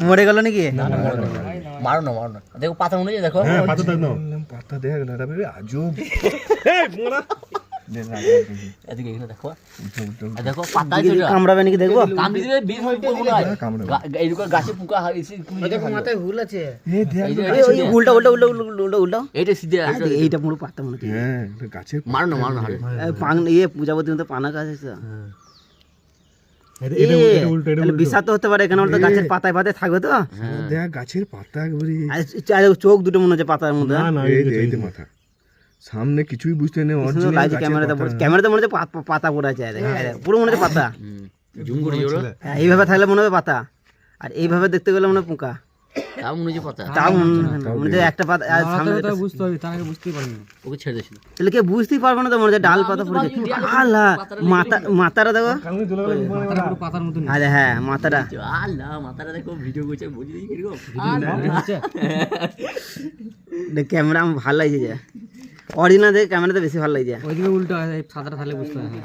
মরে গেল নাকি? মারো না দেখো পাতা মনে হয়, দেখো পাতা দেখা গেল আজব। এদিকে এখানে দেখো, দেখো পাতা কামড়াবে নাকি দেখবো? কামড়ে দিলে বিষ হবে মনে হয়। এইরকম গাছে পোকা মাথায় ভুল আছে। এই যে উল্টা উল্টা উল্টা উল্টা উল্টা এইটা সিধে এইটা পুরো পাতা মনে হচ্ছে। হ্যাঁ গাছের মারো না পান পূজাপতি মতো পানা গাছ আছে। বিষাক্ত হতে পারে, এখানে তো গাছের পাতায় পাতায় থাকবে তো। দেখ গাছের পাতা একবারে চোখ দুটো মনে হচ্ছে পাতার মধ্যে। এই যে মাথা সামনে কিছুই বুঝতে নেই। ক্যামেরাতে মনে হচ্ছে পাতা পড়ে আছে, পুরো মনে হচ্ছে পাতা। জুম করে জোরে এইভাবে থাকলে মনে হবে পাতা, আর এইভাবে দেখতে গেলে মনে হয় পোকা। তাও মনে হচ্ছে পাতা, তাও মনে হচ্ছে একটা পাতা বুঝতে হবে, তার আগে বুঝতেই পারবে না। ওকে ছেড়ে দিয়েছিল তাহলে কেউ বুঝতেই পারবে না তো, মনে হচ্ছে ডাল পাতা পড়েছে। আল্লাহ মাথাটা দেখো, আরে হ্যাঁ মাথাটা, আল্লাহ মাথাটা দেখো, ভিডিও করছে বুঝি দেখি কিরকম ক্যামেরা আমার ভালো লাগছে, যে অরিজিনাল দেখে ক্যামেরাতে বেশি ভালো লাগছে। ওইদিকে উল্টো সাদাটা থাকলে বুঝতে হবে।